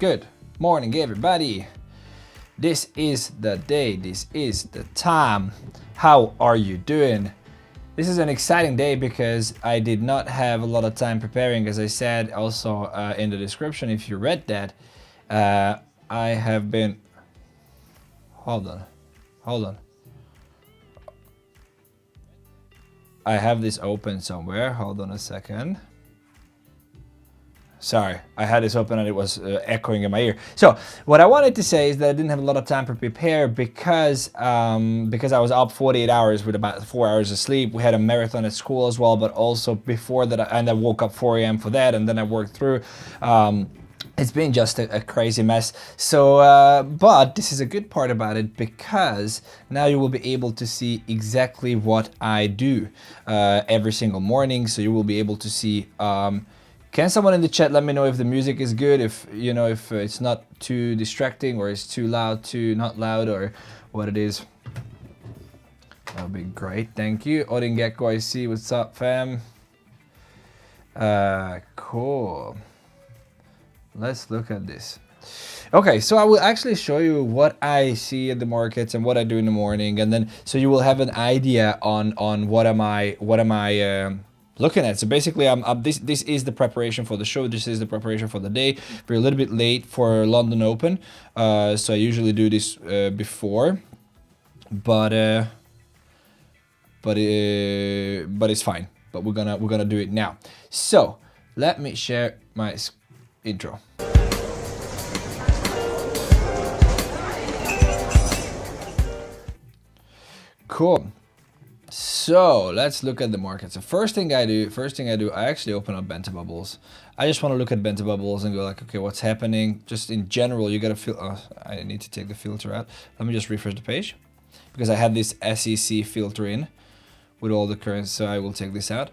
Good morning, everybody. This is the day, this is the time. How are you doing? This is an exciting day because I did not have a lot of time preparing, as I said also in the description if you read that. I have been... Hold on. I have this open somewhere. Hold on a second. Sorry, I had this open and it was echoing in my ear. So what I wanted to say is that I didn't have a lot of time to prepare because I was up 48 hours with about 4 hours of sleep. We had a marathon at school as well, but also before that, I woke up 4 a.m. for that, and then I worked through. It's been just a crazy mess. So, but this is a good part about it because now you will be able to see exactly what I do every single morning. So you will be able to see. Can someone in the chat let me know if the music is good, if you know if it's not too distracting or it's too loud, too not loud, or what it is? That would be great. Thank you. Odin Gecko, I see. What's up, fam? Cool. Let's look at this. Okay, so I will actually show you what I see in the markets and what I do in the morning, and then so you will have an idea on what am I looking at. So basically, this is the preparation for the show. This is the preparation for the day. We're a little bit late for London Open, so I usually do this before, but it's fine. But we're gonna do it now. So let me share my intro. Cool. So let's look at the market. So first thing I do, I actually open up Banter Bubbles. I just want to look at Banter Bubbles and go like, okay, what's happening? Just in general, you gotta feel. Oh, I need to take the filter out. Let me just refresh the page because I had this SEC filter in with all the currency. So I will take this out.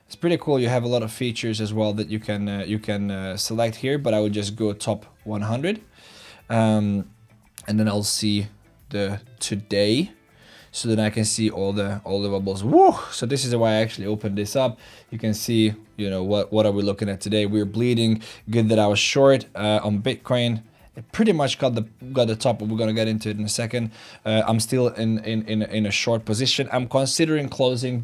It's pretty cool. You have a lot of features as well that you can select here, but I would just go top 100, and then I'll see the today, so that I can see all the bubbles. Woo! So this is why I actually opened this up. You can see, you know, what are we looking at today? We're bleeding. Good that I was short on Bitcoin. It pretty much got the top, but we're gonna get into it in a second. I'm still in a short position. I'm considering closing,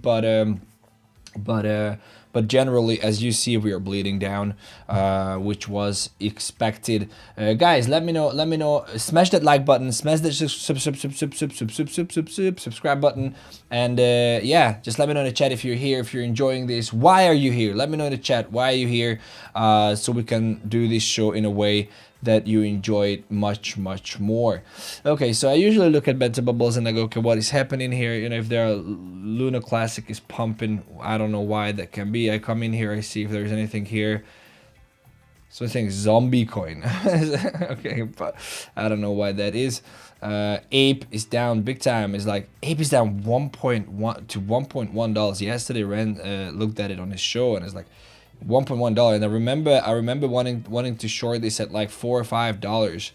but generally, as you see, we are bleeding down, which was expected. Guys, let me know. Smash that like button, smash that subscribe button, and yeah, just let me know in the chat if you're here, if you're enjoying this. Why are you here? Let me know in the chat. Why are you here? So we can do this show in a way that you enjoy it much more. Okay, so I usually look at Banter Bubbles and I go, okay, what is happening here? You know, if there are Luna Classic is pumping, I don't know why that can be. I come in here, I see if there's anything here. So I think zombie coin. Okay, but I don't know why that is. Ape is down big time. It's like Ape is down 1.1 to $1.1. Yesterday Ren looked at it on his show and it's like $1.1, and I remember wanting to short this at like $4 or $5,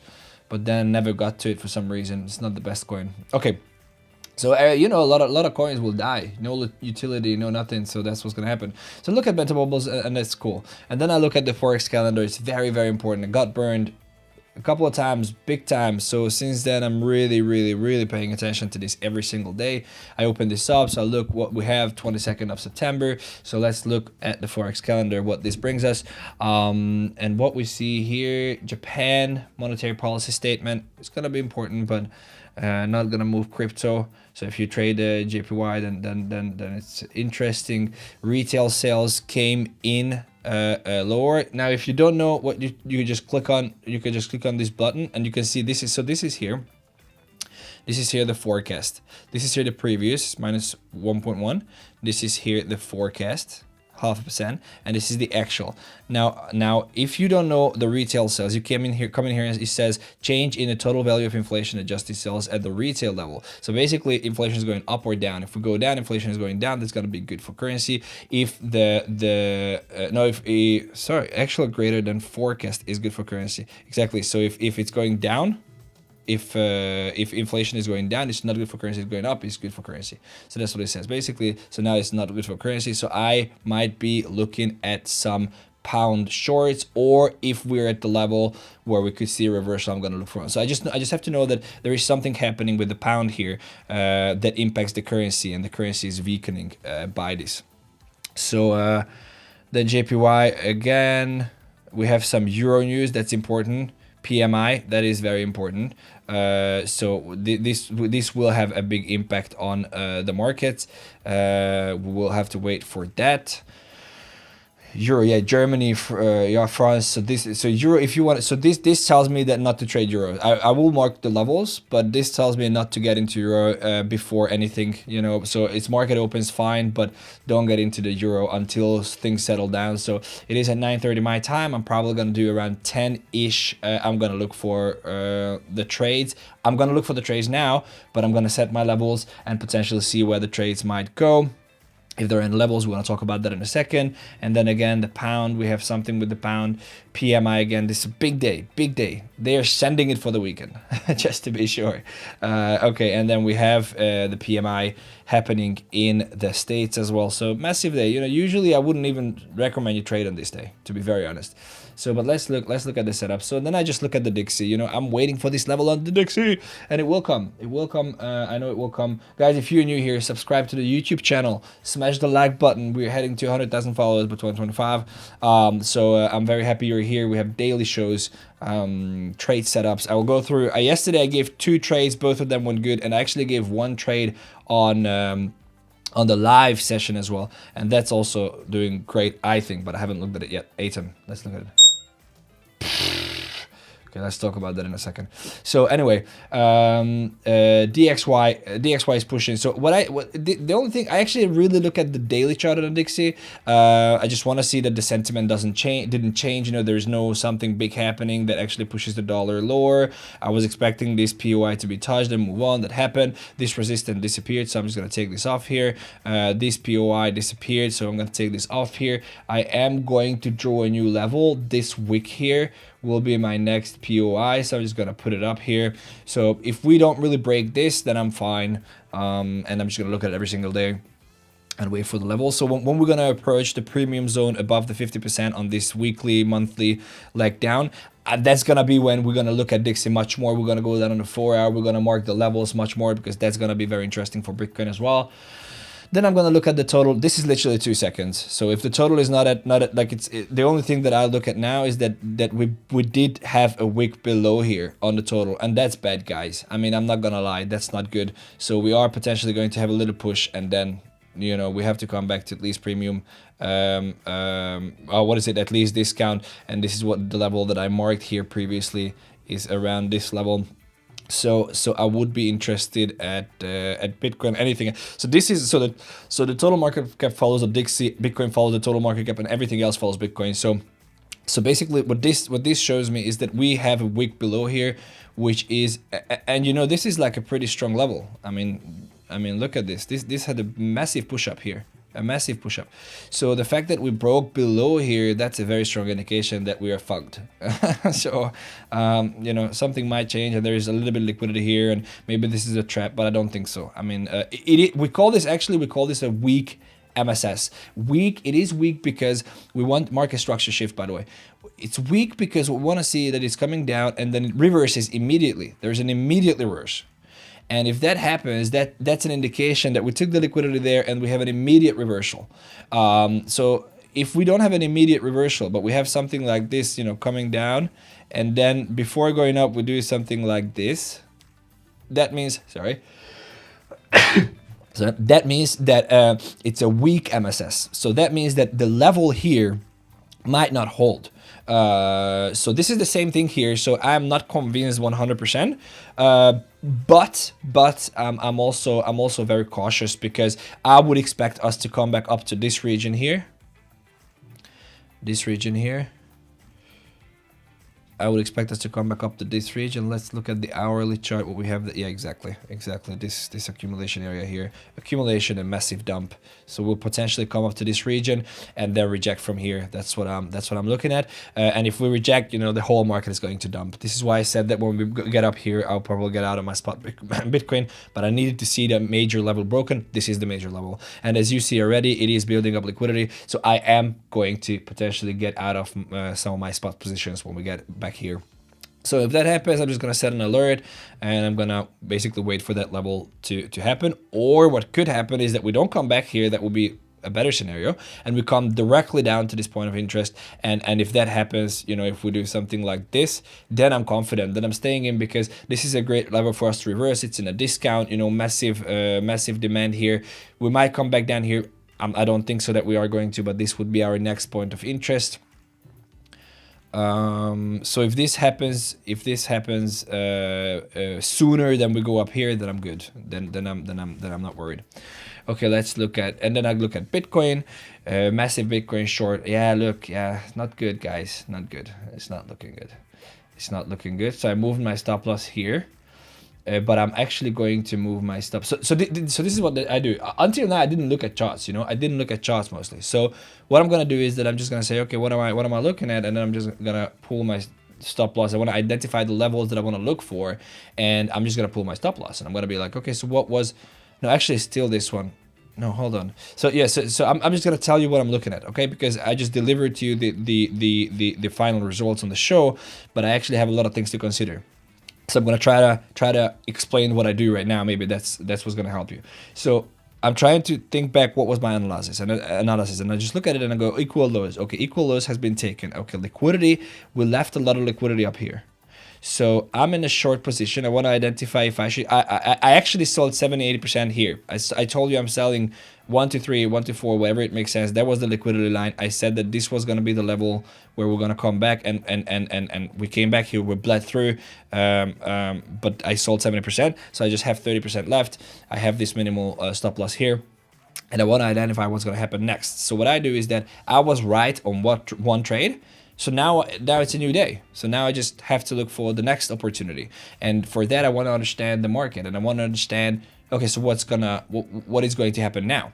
but then never got to it for some reason. It's not the best coin. Okay, so you know, a lot of coins will die, no utility, no nothing. So that's what's gonna happen. So look at Banter Bubbles, and that's cool. And then I look at the Forex Calendar. It's very important. I got burned a couple of times, big time. So since then, I'm really paying attention to this every single day. I open this up, so I look what we have, 22nd of September. So let's look at the Forex Calendar, what this brings us. And what we see here, Japan monetary policy statement. It's gonna be important, but not gonna move crypto. So if you trade JPY, then it's interesting. Retail sales came in lower. Now, if you don't know what you just click on, you can just click on this button and you can see this is here. This is here the forecast. This is here the previous minus 1.1. This is here the forecast, 0.5%, and this is the actual. Now, if you don't know the retail sales, you come in here and it says change in the total value of inflation adjusted sales at the retail level. So basically, inflation is going up or down. If we go down, inflation is going down. That's going to be good for currency. If actual greater than forecast is good for currency. Exactly. So if it's going down, if inflation is going down, it's not good for currency. It's going up, it's good for currency. So that's what it says basically. So now it's not good for currency. So I might be looking at some pound shorts, or if we're at the level where we could see a reversal, I'm going to look for one. So I just have to know that there is something happening with the pound here that impacts the currency, and the currency is weakening by this. So then JPY again, we have some euro news that's important. PMI, that is very important. So this will have a big impact on the markets. We will have to wait for that. Euro, yeah, Germany, yeah, France. So euro, if you want. So this tells me that not to trade euro. I will mark the levels, but this tells me not to get into euro before anything. You know, so it's market opens fine, but don't get into the euro until things settle down. So it is at 9:30 my time. I'm probably gonna do around 10-ish. I'm gonna look for the trades. I'm gonna look for the trades now, but I'm gonna set my levels and potentially see where the trades might go. If they're in levels, we're going to talk about that in a second. And then again, the pound, we have something with the pound. PMI again, this is a big day, big day. They are sending it for the weekend, just to be sure. Okay, and then we have the PMI happening in the States as well. So massive day. You know, usually I wouldn't even recommend you trade on this day, to be very honest. So, but let's look at the setup. So then I just look at the Dixie. You know, I'm waiting for this level on the Dixie, and it will come. It will come. I know it will come. Guys, if you're new here, subscribe to the YouTube channel. Smash the like button. We're heading to 100,000 followers by 2025. So I'm very happy you're here. We have daily shows, trade setups. I will go through. Yesterday I gave 2 trades. Both of them went good, and I actually gave 1 trade on the live session as well, and that's also doing great, I think, but I haven't looked at it yet. ATEM, let's look at it. Okay, let's talk about that in a second. So anyway, DXY is pushing. So the only thing, I actually really look at the daily chart on the Dixie. I just want to see that the sentiment didn't change. You know, there's no something big happening that actually pushes the dollar lower. I was expecting this POI to be touched and move on. That happened. This resistance disappeared, so I'm just gonna take this off here. This POI disappeared, so I'm gonna take this off here. I am going to draw a new level. This wick here will be my next POI, so I'm just gonna put it up here. So if we don't really break this, then I'm fine, and I'm just gonna look at it every single day and wait for the level. So when we're gonna approach the premium zone above the 50% on this weekly, monthly leg down, that's gonna be when we're gonna look at Dixie much more. We're gonna go down on the 4-hour. We're gonna mark the levels much more, because that's gonna be very interesting for Bitcoin as well. Then I'm gonna look at the total. This is literally 2 seconds. So if the total is not at like the only thing that I look at now is that we did have a wick below here on the total, and that's bad, guys. I mean, I'm not gonna lie, that's not good. So we are potentially going to have a little push, and then, you know, we have to come back to at least premium. What is it? At least discount, and this is what the level that I marked here previously is, around this level. So I would be interested at Bitcoin, anything. So this is so the total market cap follows the Dixie, Bitcoin follows the total market cap, and everything else follows Bitcoin. So basically what this shows me is that we have a wick below here, which is, and you know, this is like a pretty strong level. I mean look at this. This had a massive push up here. A massive push-up. So the fact that we broke below here, that's a very strong indication that we are fucked. So you know, something might change, and there is a little bit of liquidity here, and maybe this is a trap, but I don't think so. I mean, we call this a weak MSS. Weak. It is weak because we want market structure shift, by the way. It's weak because we want to see that it's coming down and then it reverses immediately. There's an immediate reverse. And if that happens, that's an indication that we took the liquidity there and we have an immediate reversal. So if we don't have an immediate reversal, but we have something like this, you know, coming down, and then before going up, we do something like this, that means, sorry. So that means that it's a weak MSS. So that means that the level here might not hold. So this is the same thing here. So I'm not convinced 100%, but I'm also very cautious, because I would expect us to come back up to this region here, I would expect us to come back up to this region. Let's look at the hourly chart. What we have, yeah, exactly. This accumulation area here, accumulation and massive dump. So we'll potentially come up to this region and then reject from here. That's what I'm looking at. And if we reject, you know, the whole market is going to dump. This is why I said that when we get up here, I'll probably get out of my spot Bitcoin. But I needed to see the major level broken. This is the major level, and as you see already, it is building up liquidity. So I am going to potentially get out of some of my spot positions when we get back here. So if that happens, I'm just going to set an alert and I'm going to basically wait for that level to happen. Or what could happen is that we don't come back here. That will be a better scenario, and we come directly down to this point of interest. And if that happens, you know, if we do something like this, then I'm confident that I'm staying in, because this is a great level for us to reverse. It's in a discount, you know, massive demand here. We might come back down here. I don't think so that we are going to, but this would be our next point of interest. So if this happens sooner than we go up here, then I'm good. Then I'm not worried. Okay, let's look at, and then I look at Bitcoin, massive Bitcoin short. Yeah, look, yeah, not good, guys, not good. It's not looking good. It's not looking good. So I moved my stop loss here. But I'm actually going to move my stop. So this is what I do. Until now, I didn't look at charts. You know, I didn't look at charts mostly. So what I'm gonna do is that I'm just gonna say, okay, what am I looking at, and then I'm just gonna pull my stop loss. I want to identify the levels that I want to look for, and I'm just gonna pull my stop loss, and I'm gonna be like, okay, so what was? No, actually, still this one. No, hold on. So yeah, so I'm just gonna tell you what I'm looking at, okay? Because I just delivered to you the final results on the show, but I actually have a lot of things to consider. So I'm gonna try to explain what I do right now. Maybe that's what's gonna help you. So I'm trying to think back what was my analysis, and I just look at it and I go equal lows. Okay, equal lows has been taken. Okay, liquidity, we left a lot of liquidity up here. So I'm in a short position. I want to identify if I should. I actually sold 70-80% here. I told you I'm selling 1 to 3, 1 to 4, whatever it makes sense. That was the liquidity line. I said that this was going to be the level where we're going to come back, and we came back here. We bled through, but I sold 70%, so I just have 30% left. I have this minimal stop loss here, and I want to identify what's going to happen next. So what I do is that I was right on one trade. So now it's a new day. So now I just have to look for the next opportunity. And for that, I want to understand the market, and I want to understand, okay, so what is going to happen now?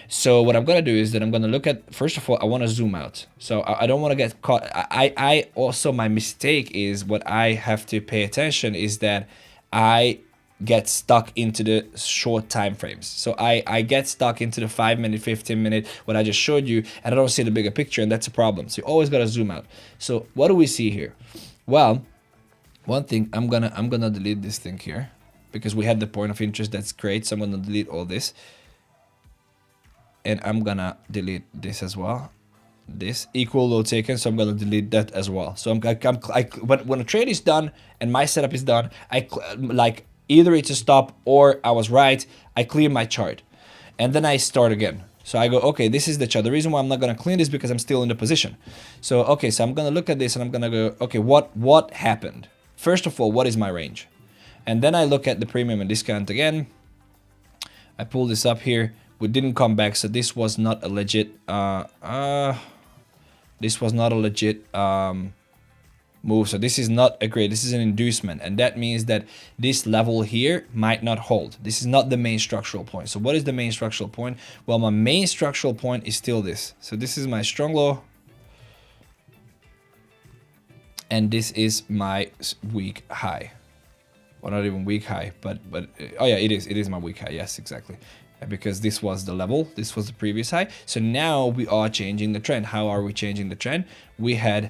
So what I'm going to do is that I'm going to look at, first of all, I want to zoom out. So I don't want to get caught. I also, my mistake is, what I have to pay attention is that I get stuck into the short time frames. So I get stuck into the 5 minute, 15 minute, what I just showed you, and I don't see the bigger picture, and that's a problem. So you always got to zoom out. So what do we see here? Well, one thing, I'm gonna delete this thing here, because we had the point of interest. That's great. So I'm gonna delete all this, and I'm gonna delete this as well. This equal low taken, so I'm gonna delete that as well. So when a trade is done and my setup is done, either it's a stop or I was right, I clear my chart, and then I start again. So I go, okay, this is the chart. The reason why I'm not gonna clean this is because I'm still in the position. So okay, so I'm gonna look at this and I'm gonna go, okay, what happened? First of all, what is my range? And then I look at the premium and discount again. I pull this up here. We didn't come back, so this was not a legit move. So this is not a great, this is an inducement, and that means that this level here might not hold. This is not the main structural point. So what is the main structural point? Well, my main structural point is still this. So this is my strong low, and this is my weak high. Well, not even weak high, but oh yeah, it is my weak high. Yes, exactly. Because this was the level, this was the previous high. So now we are changing the trend. How are we changing the trend? We have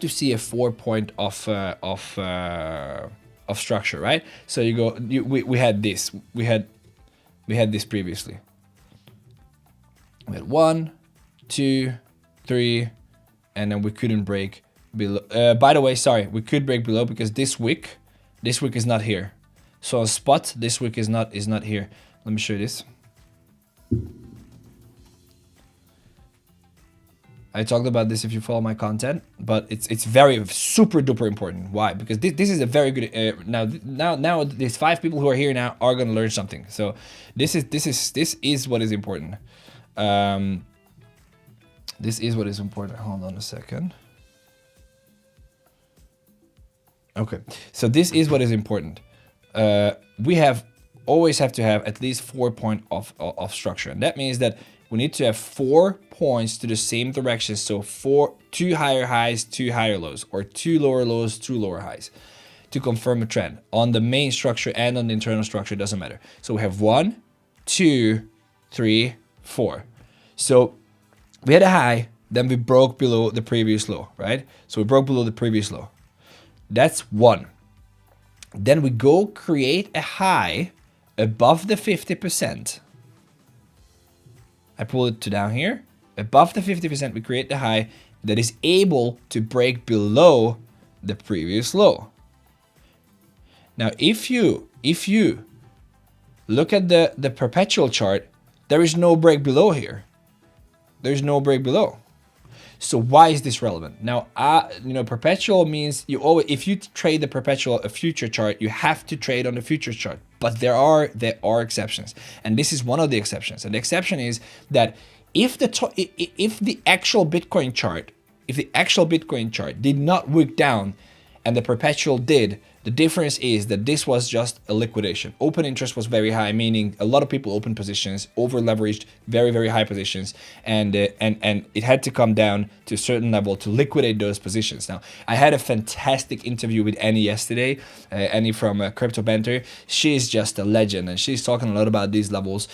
to see a 4 point of structure, right? So we had this, we had this previously. We had 1, 2, 3, and then we couldn't break below. By the way, sorry, we could break below because this wick is not here. So on spot, this wick is not here. Let me show you this. I talked about this if you follow my content, but it's very super duper important. Why? Because this is a very good now these 5 people who are here now are gonna learn something. So this is what is important. This is what is important. Hold on a second. Okay, so this is what is important. We always have to have at least 4 points of structure, and that means that we need to have 4 points to the same direction. So 2 higher highs, 2 higher lows, or 2 lower lows, 2 lower highs, to confirm a trend on the main structure and on the internal structure. It doesn't matter. So we have 1, 2, 3, 4. So we had a high, then we broke below the previous low, right? So we broke below the previous low. That's 1. Then we go create a high above the 50%. I pull it to down here. Above the 50%, we create the high that is able to break below the previous low. Now, if you look at the perpetual chart, there is no break below here. There's no break below. So why is this relevant? Now, perpetual means you always, if you trade the perpetual, a future chart, you have to trade on the future chart. But there are exceptions, and this is one of the exceptions. And the exception is that if the actual Bitcoin chart did not wick down, and the perpetual did, the difference is that this was just a liquidation. Open interest was very high, meaning a lot of people opened positions, over leveraged, very, very high positions, and it had to come down to a certain level to liquidate those positions. Now, I had a fantastic interview with Annie yesterday, Annie from Crypto Banter. She's just a legend, and she's talking a lot about these levels.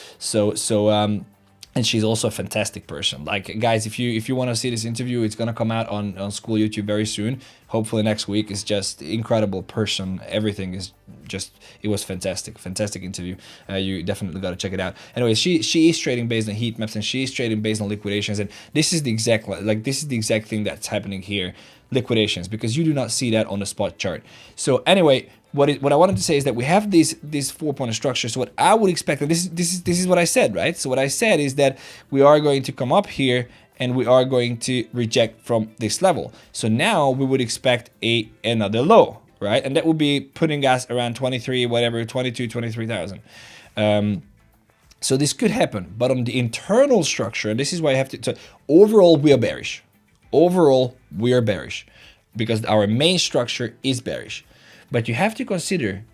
And she's also a fantastic person. Like, guys, if you want to see this interview, it's gonna come out on school YouTube very soon. Hopefully next week. It's just incredible person. Everything is just, it was fantastic interview. You definitely got to check it out. Anyway, she is trading based on heat maps, and she is trading based on liquidations, and this is the exact thing that's happening here, liquidations, because you do not see that on the spot chart. So anyway, what I wanted to say is that we have this 4 point structure. So what I would expect, and this is what I said, right? So what I said is that we are going to come up here and we are going to reject from this level. So now we would expect another low, right? And that would be putting us around 23,000. So this could happen, but on the internal structure, and this is why I have to, so overall we are bearish. Overall we are bearish because our main structure is bearish. But you have to consider,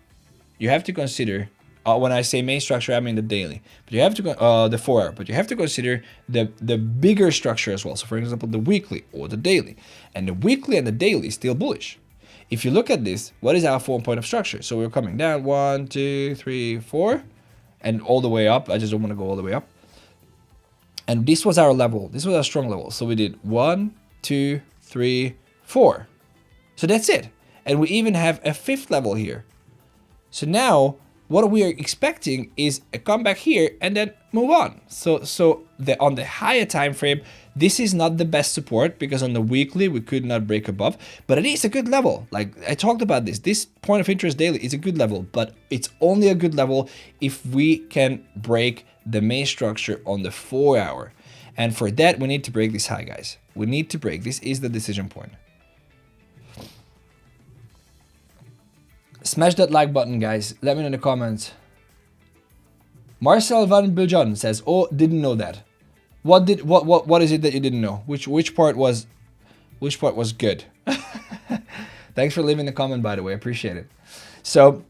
when I say main structure, I mean the daily. But you have to the 4 hour. But you have to consider the bigger structure as well. So for example, the weekly or the daily, and the weekly and the daily is still bullish. If you look at this, what is our 4 point of structure? So we're coming down 1, 2, 3, 4, and all the way up. I just don't want to go all the way up. And this was our level. This was our strong level. So we did 1, 2, 3, 4. So that's it. And we even have a 5th level here. So now what we are expecting is a comeback here and then move on. So on the higher time frame, this is not the best support because on the weekly we could not break above, but it is a good level. Like I talked about this point of interest daily is a good level, but it's only a good level if we can break the main structure on the 4 hour. And for that, we need to break this high, guys. We need to break. This is the decision point. Smash that like button, guys. Let me know in the comments. Marcel van Biljon says, "Oh, didn't know that. What is it that you didn't know? Which part was good?" Thanks for leaving the comment, by the way. I appreciate it. So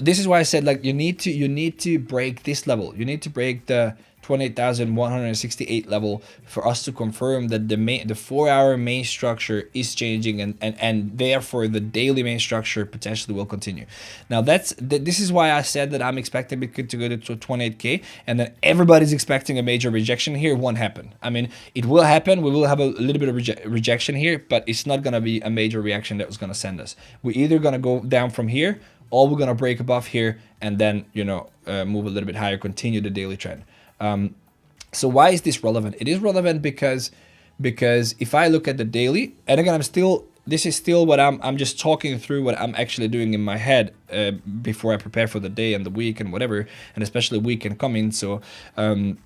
this is why I said, like, you need to break this level. You need to break the 28,168 level for us to confirm that the 4 hour main structure is changing, and therefore the daily main structure potentially will continue. Now this is why I said that I'm expecting Bitcoin to go to 28K, and then everybody's expecting a major rejection here. It won't happen. I mean, it will happen. We will have a little bit of rejection here, but it's not going to be a major reaction that was going to send us. We're either going to go down from here, or we're going to break above here and then move a little bit higher, continue the daily trend. So why is this relevant? It is relevant because if I look at the daily, and again, this is still what I'm just talking through what I'm actually doing in my head before I prepare for the day and the week and whatever, and especially weekend coming. So I'm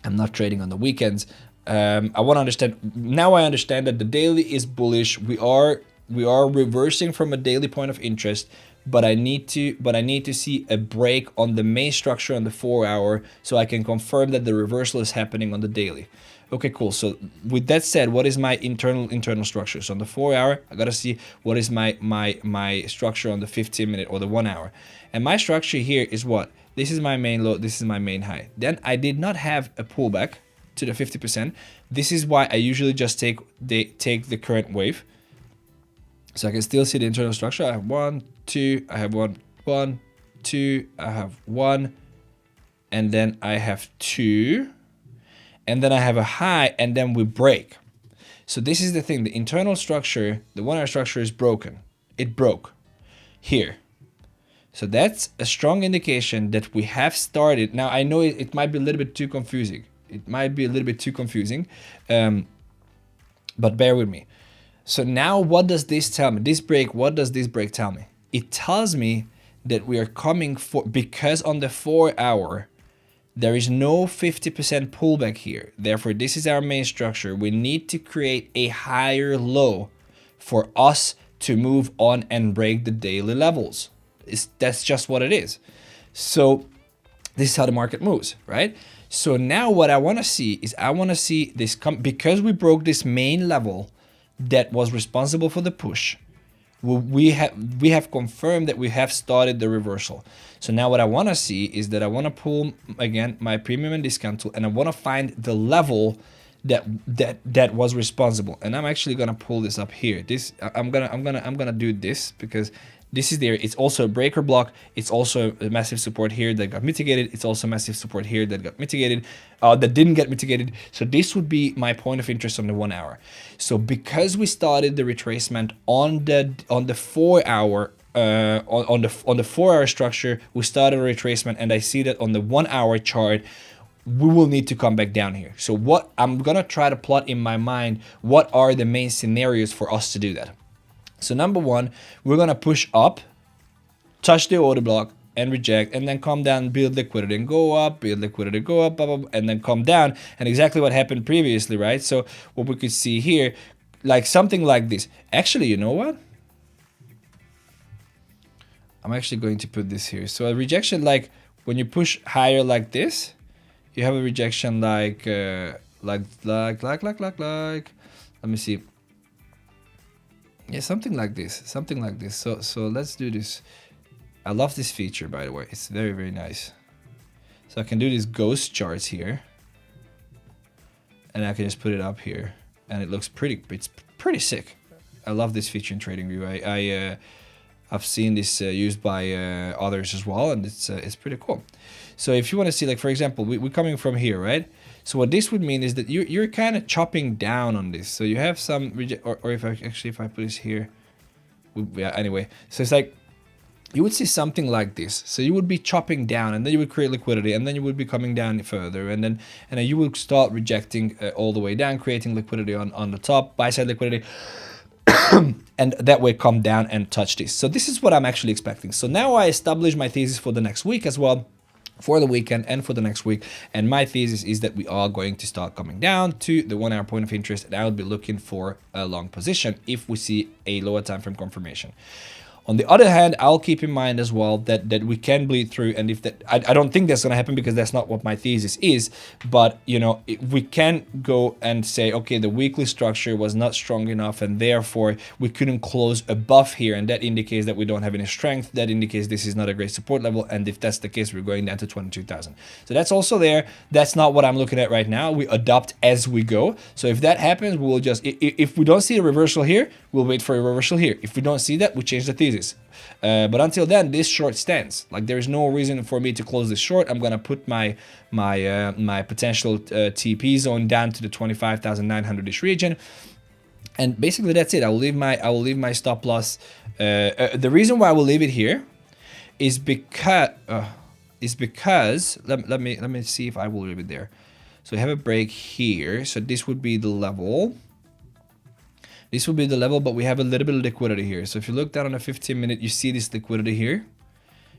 not trading on the weekends. I want to understand. Now I understand that the daily is bullish. We are reversing from a daily point of interest. But I need to see a break on the main structure on the 4 hour so I can confirm that the reversal is happening on the daily. Okay, cool. So with that said, what is my internal structure? So on the 4 hour, I gotta see what is my structure on the 15 minute or the 1 hour. And my structure here is what? This is my main low, this is my main high. Then I did not have a pullback to the 50%. This is why I usually just take the current wave. So I can still see the internal structure. I have 1, 2, I have 1, 1, 2, I have 1, and then I have 2, and then I have a high, and then we break. So this is the thing, the internal structure, the 1 hour structure is broken. It broke here. So that's a strong indication that we have started. Now I know it might be a little bit too confusing. It might be a little bit too confusing, but bear with me. So now what does this tell me? This break, what does this break tell me? It tells me that we are coming for, because on the 4 hour, there is no 50% pullback here. Therefore, this is our main structure. We need to create a higher low for us to move on and break the daily levels. That's just what it is. So this is how the market moves, right? So now what I want to see is I want to see this because we broke this main level that was responsible for the push. We have confirmed that we have started the reversal. So now what I want to see is that I want to pull again my premium and discount tool, and I want to find the level that was responsible. And I'm actually gonna pull this up here. This I'm gonna do this because this is there. It's also a breaker block. It's also a massive support here that got mitigated. It's also massive support here that got mitigated, that didn't get mitigated. So this would be my point of interest on the 1 hour. So because we started the retracement on the 4 hour, on the 4 hour structure, we started a retracement, and I see that on the 1 hour chart, we will need to come back down here. So what I'm gonna try to plot in my mind, what are the main scenarios for us to do that? So number one, we're gonna push up, touch the order block and reject, and then come down, build liquidity and go up, build liquidity, go up, blah, blah, blah, and then come down. And exactly what happened previously, right? So what we could see here, like something like this. Actually, you know what? I'm actually going to put this here. So a rejection, like when you push higher like this, you have a rejection like, let me see. Yeah, something like this, So let's do this. I love this feature, by the way. It's very, very nice. So I can do these ghost charts here, and I can just put it up here, and it looks pretty. It's pretty sick. I love this feature in TradingView. I've seen this used by others as well, and it's pretty cool. So if you want to see, like for example, we're coming from here, right? So what this would mean is that you're kind of chopping down on this. So you have some or if I put this here, yeah. Anyway, so it's like you would see something like this. So you would be chopping down, and then you would create liquidity, and then you would be coming down further, and then you would start rejecting all the way down, creating liquidity on the top, buy side liquidity. And that way come down and touch this. So this is what I'm actually expecting. So now I established my thesis for the next week as well, for the weekend and for the next week. And my thesis is that we are going to start coming down to the 1 hour point of interest, and I will be looking for a long position if we see a lower time frame confirmation. On the other hand, I'll keep in mind as well that we can bleed through, and if that, I don't think that's going to happen because that's not what my thesis is, but you know, we can go and say, okay, the weekly structure was not strong enough, and therefore we couldn't close above here, and that indicates that we don't have any strength. That indicates this is not a great support level, and if that's the case, we're going down to 22,000. So that's also there. That's not what I'm looking at right now. We adopt as we go. So if that happens, we will just, if we don't see a reversal here, we'll wait for a reversal here. If we don't see that, we change the thesis. But until then, this short stands. Like there is no reason for me to close this short. I'm gonna put my potential TP zone down to the 25,900-ish region, and basically that's it. I will leave my stop loss. The reason why I will leave it here is because let me see if I will leave it there. So we have a break here. So this would be the level. This will be the level, but we have a little bit of liquidity here. So if you look down on a 15-minute, you see this liquidity here.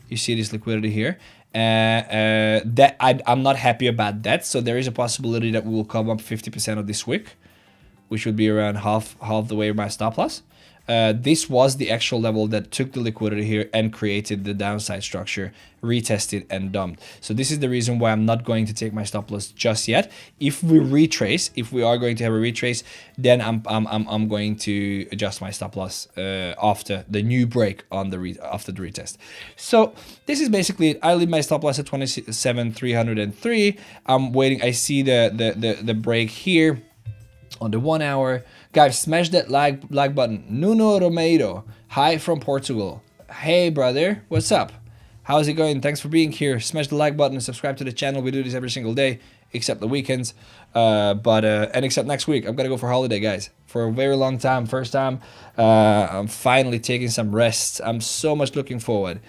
You see this liquidity here. I'm not happy about that. So there is a possibility that we will come up 50% of this wick. which would be around half the way of my stop loss. This was the actual level that took the liquidity here and created the downside structure, retested and dumped. So this is the reason why I'm not going to take my stop loss just yet. If we retrace, if we are going to have a retrace, then I'm going to adjust my stop loss after the new break on the after the retest. So this is basically it. I leave my stop loss at 27,303. I'm waiting. I see the break here on the 1 hour. Guys, smash that like button. Nuno Romero, hi from Portugal. Hey brother, what's up? How's it going? Thanks for being here. Smash the like button and subscribe to the channel. We do this every single day, except the weekends. And except next week. I'm gonna go for holiday, guys, for a very long time. First time. I'm finally taking some rest. I'm so much looking forward.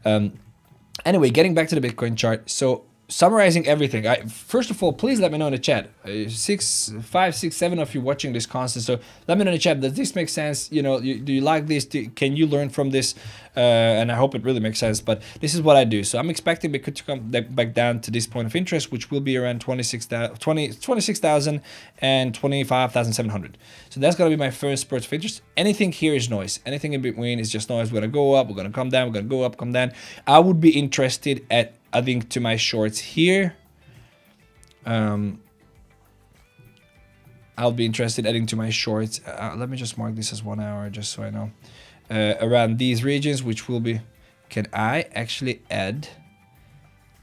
Anyway, getting back to the Bitcoin chart. So summarizing everything, first of all, please let me know in the chat. 5, 6, 7 of you watching this constant, so let me know in the chat, does this make sense? You know, do you like this? Can you learn from this? And I hope it really makes sense, but this is what I do. So I'm expecting Bitcoin to come back down to this point of interest, which will be around 26,000 and 25,700. So that's gonna be my first spurt of interest. Anything here is noise. Anything in between is just noise. We're gonna go up, we're gonna come down, we're gonna go up, come down. I would be interested at adding to my shorts here. I'll be interested adding to my shorts. Let me just mark this as 1 hour, just so I know. Around these regions, which will be. Can I actually add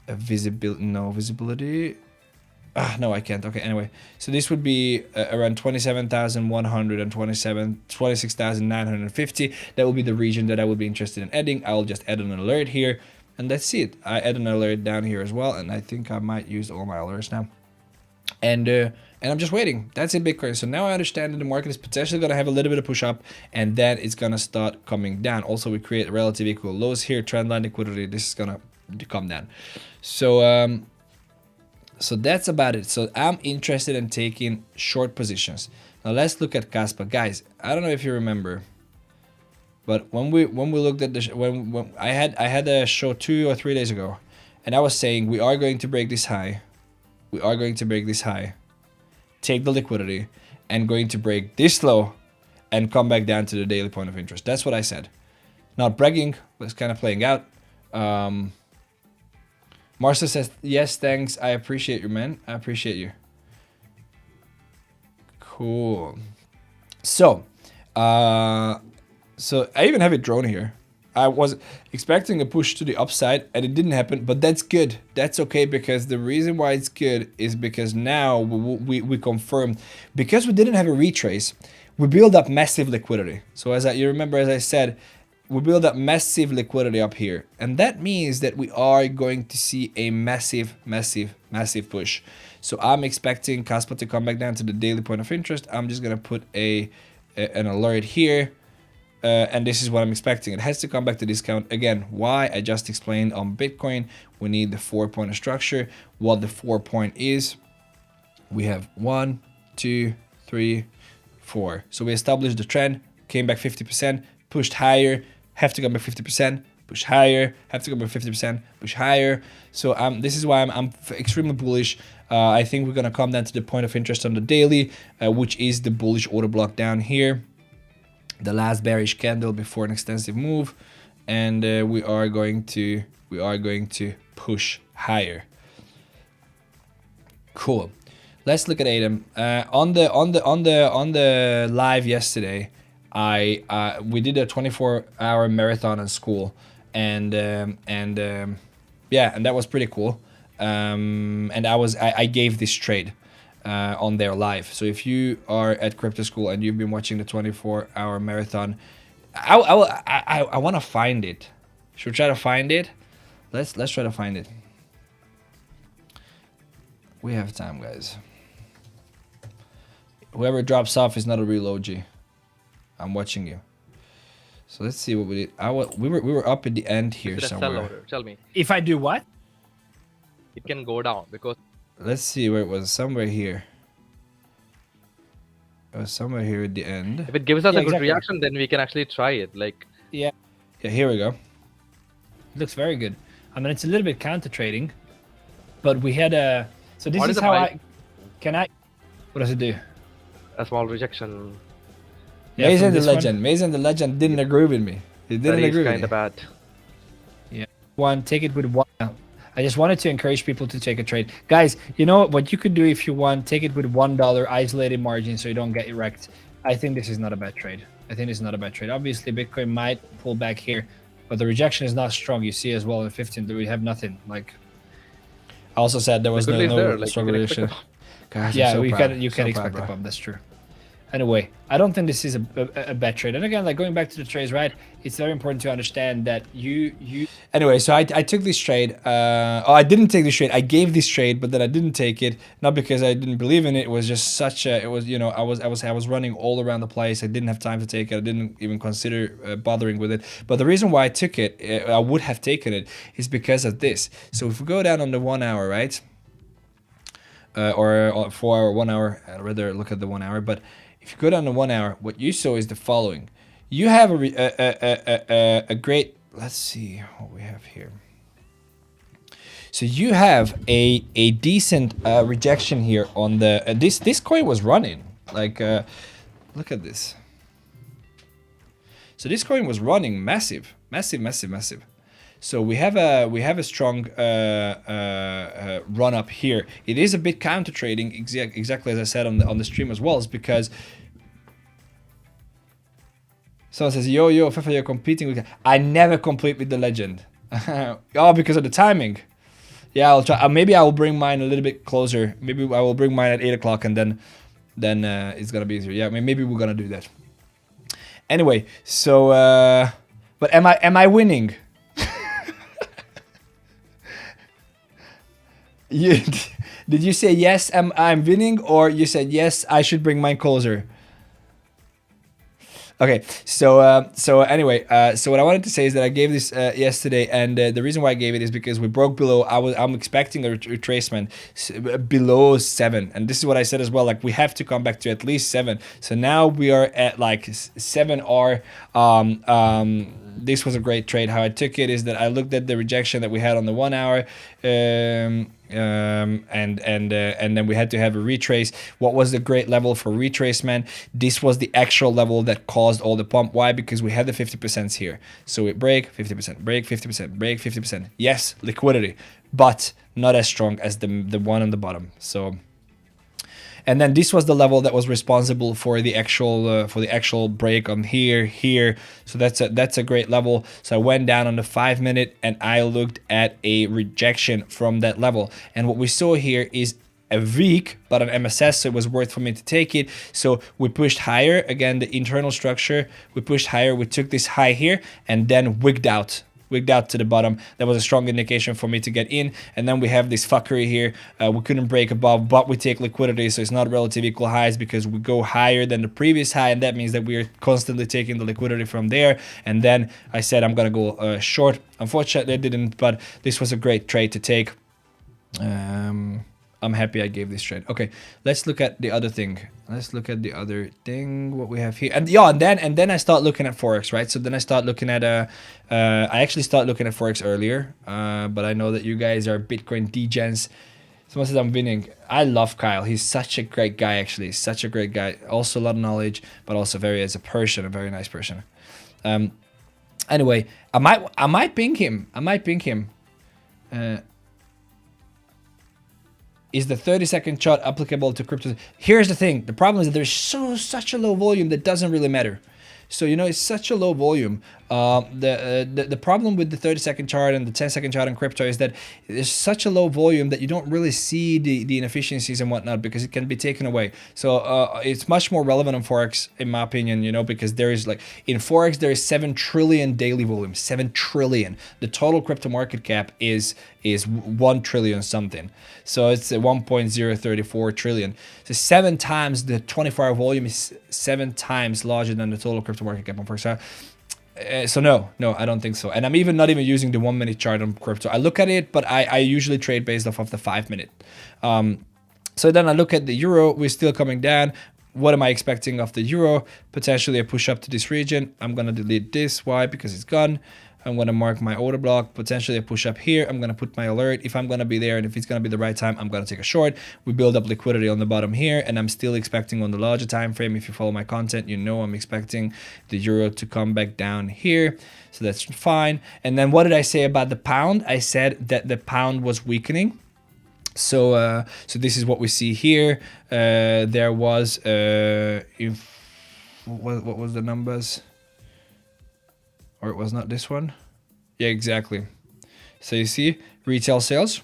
a visibility? No visibility. No, I can't. Okay, anyway. So this would be around 27,100 and 26,950. That will be the region that I would be interested in adding. I'll just add an alert here. And that's it. I add an alert down here as well, and I think I might use all my alerts now. And I'm just waiting. That's it, Bitcoin. So now I understand that the market is potentially going to have a little bit of push up, and then it's going to start coming down. Also, we create relative equal lows here. Trendline liquidity. This is going to come down. So so that's about it. So I'm interested in taking short positions. Now let's look at Kaspa, guys. I don't know if you remember. But when we looked at the when I had a show 2 or 3 days ago, and I was saying we are going to break this high, we are going to break this high, take the liquidity, and going to break this low, and come back down to the daily point of interest. That's what I said. Not bragging, but it's kind of playing out. Marcia says yes, thanks. I appreciate you, man. I appreciate you. Cool. So. So I even have it drawn here. I was expecting a push to the upside and it didn't happen, but that's good. That's okay, because the reason why it's good is because now we confirmed, because we didn't have a retrace, we build up massive liquidity. So you remember, as I said, we build up massive liquidity up here. And that means that we are going to see a massive push. So I'm expecting Kaspa to come back down to the daily point of interest. I'm just going to put an alert here. And this is what I'm expecting. It has to come back to discount. Again, why? I just explained on Bitcoin. We need the 4-point structure. What the 4-point is, we have 1, 2, 3, 4. So we established the trend, came back 50%, pushed higher, have to come back 50%, push higher, have to come back 50%, push higher. So this is why I'm extremely bullish. I think we're going to come down to the point of interest on the daily, which is the bullish order block down here. The last bearish candle before an extensive move, and we are going to push higher. Cool. Let's look at ATEM. On the live yesterday, we did a 24-hour marathon in school, and that was pretty cool. And I gave this trade. On their live. So if you are at crypto school and you've been watching the 24-hour marathon, I want to find it. Should we try to find it? Let's try to find it. We have time, guys. Whoever drops off is not a real OG. I'm watching you. So let's see what we did. We were up at the end here somewhere. Tell me. If I do what? It can go down because. Let's see where it was. Somewhere here. It was somewhere here at the end. If it gives us a good reaction, then we can actually try it. Like. Yeah. Yeah, here we go. It looks very good. I mean, it's a little bit counter trading, but we had a. So this What is is how the what does it do? a small rejection. Yeah, Mason from the this one. legend. Mason the legend didn't agree with me. He That didn't is agree with kind me. of bad. One, take it with one. I just wanted to encourage people to take a trade, guys. You know what you could do if you want, take it with $1 isolated margin so you don't get wrecked. I think this is not a bad trade. I think it's not a bad trade. Obviously, Bitcoin might pull back here, but the rejection is not strong. You see as well in 15 that we have nothing. Like, I also said there was Liquidity is there, no like, strong you can expect reaction. Gosh, yeah, I'm so you proud. can you So can proud, expect bro. a pump. That's true. Anyway, I don't think this is a bad trade. And again, like going back to the trades, right? It's very important to understand that you Anyway, so I took this trade. I didn't take this trade. I gave this trade, but then I didn't take it. Not because I didn't believe in it. It was just such a. It was, you know, I was running all around the place. I didn't have time to take it. I didn't even consider bothering with it. But the reason why I took it, I would have taken it, is because of this. So if we go down on the 1 hour, right? Or 4 hour, 1 hour. I'd rather look at the 1 hour. But if you go down to 1 hour, what you saw is the following. You have a great. Let's see what we have here. So you have a decent rejection here on the this coin was running like look at this. So this coin was running massive. So we have a strong run up here. It is a bit counter trading, exactly as I said on the stream as well. Is because someone says, yo, Fefa, you're competing with. I never compete with the legend. Oh, because of the timing. Yeah, I'll try. Maybe I will bring mine a little bit closer. Maybe I will bring mine at 8 o'clock, and then it's gonna be easier. Yeah, I mean, maybe we're gonna do that. Anyway, so but am I winning? Did you say yes? I'm winning, or you said yes? I should bring mine closer. Okay, so anyway, so what I wanted to say is that I gave this yesterday, and the reason why I gave it is because we broke below. I'm expecting a retracement below 7, and this is what I said as well. Like we have to come back to at least 7. So now we are at like 7R. This was a great trade. How I took it is that I looked at the rejection that we had on the 1 hour. And then we had to have a retrace. What was the great level for retracement? This was the actual level that caused all the pump. Why? Because we had the 50% here. So it break 50%, break 50%, break 50%. Yes, liquidity, but not as strong as the one on the bottom. So. And then this was the level that was responsible for the actual break on here. So that's a great level. So I went down on the 5 minute and I looked at a rejection from that level. And what we saw here is a weak, but an MSS, so it was worth for me to take it. So we pushed higher. Again, the internal structure, we pushed higher. We took this high here and then wigged out to the bottom. That was a strong indication for me to get in. And then we have this fuckery here. We couldn't break above, but we take liquidity, so it's not relative equal highs because we go higher than the previous high, and that means that we are constantly taking the liquidity from there. And then I said I'm gonna go short. Unfortunately, I didn't, but this was a great trade to take. I'm happy I gave this trade. Okay, let's look at the other thing. What we have here. And yeah, and then I start looking at Forex, right? So then I start looking at I actually start looking at Forex earlier. But I know that you guys are Bitcoin degens. Someone says I'm winning. I love Kyle. He's such a great guy, actually. Such a great guy. Also a lot of knowledge, but also as a person, a very nice person. Anyway, I might ping him. Is the 30-second chart applicable to crypto? Here's the thing. The problem is that there's such a low volume that doesn't really matter. So, you know, it's such a low volume. The problem with the 30-second chart and the 10-second chart in crypto is that there's such a low volume that you don't really see the inefficiencies and whatnot because it can be taken away. So it's much more relevant on Forex, in my opinion, you know, because there is like in Forex, there is 7 trillion daily volume, 7 trillion. The total crypto market cap is 1 trillion something. So it's 1.034 trillion. So 7 times the 24-hour volume is 7 times larger than the total crypto market cap on Forex. So no, I don't think so. And I'm not even using the 1 minute chart on crypto. I look at it, but I usually trade based off of the 5 minute. So then I look at the euro. We're still coming down. What am I expecting of the euro? Potentially a push up to this region. I'm gonna delete this. Why? Because it's gone. I'm gonna mark my order block, potentially a push up here. I'm gonna put my alert if I'm gonna be there, and if it's gonna be the right time, I'm gonna take a short. We build up liquidity on the bottom here, and I'm still expecting on the larger time frame. If you follow my content, you know I'm expecting the euro to come back down here, so that's fine. And then what did I say about the pound? I said that the pound was weakening. So so this is what we see here. There was what was the numbers? Or it was not this one? Yeah, exactly. So you see retail sales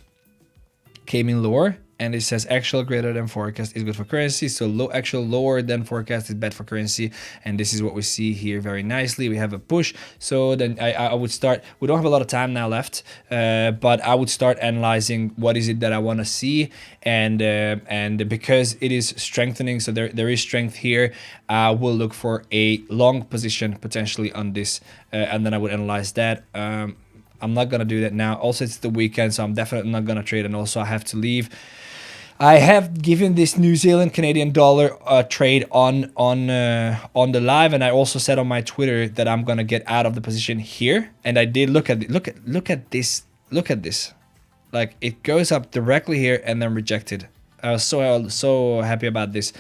came in lower, and it says actual greater than forecast is good for currency. So actual lower than forecast is bad for currency, and this is what we see here very nicely. We have a push. So then I would start. We don't have a lot of time now left, but I would start analyzing what is it that I want to see, and because it is strengthening, so there is strength here. I will look for a long position potentially on this, and then I would analyze that. I'm not gonna do that now. Also, it's the weekend, so I'm definitely not gonna trade, and also I have to leave. I have given this New Zealand Canadian dollar trade on the live, and I also said on my Twitter that I'm gonna get out of the position here, and I did. Look at this. Look at this. Like, it goes up directly here and then rejected. I was so happy about this.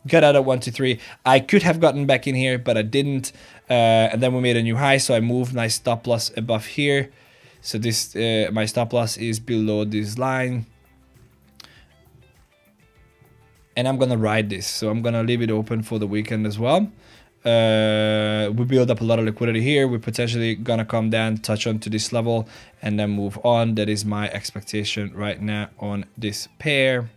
Got out at 123. I could have gotten back in here, but I didn't. And then we made a new high, so I moved my stop loss above here. So this my stop loss is below this line, and I'm gonna ride this. So I'm gonna leave it open for the weekend as well. We build up a lot of liquidity here. We're potentially gonna come down, touch onto this level, and then move on. That is my expectation right now on this pair.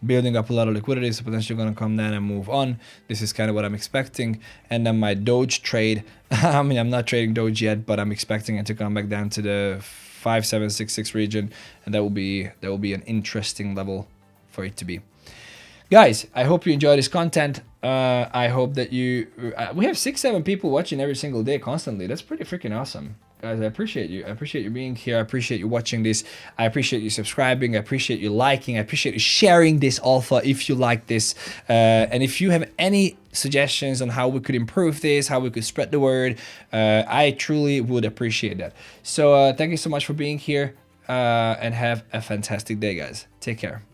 Building up a lot of liquidity, so potentially gonna come down and move on. This is kind of what I'm expecting. And then my Doge trade, I mean, I'm not trading Doge yet, but I'm expecting it to come back down to the 5766 region, and that will be an interesting level for it to be. Guys, I hope you enjoy this content. I hope that we have 6-7 people watching every single day constantly. That's pretty freaking awesome. Guys, I appreciate you. I appreciate you being here. I appreciate you watching this. I appreciate you subscribing. I appreciate you liking. I appreciate you sharing this alpha if you like this. And if you have any suggestions on how we could improve this, how we could spread the word, I truly would appreciate that. So thank you so much for being here, and have a fantastic day, guys. Take care.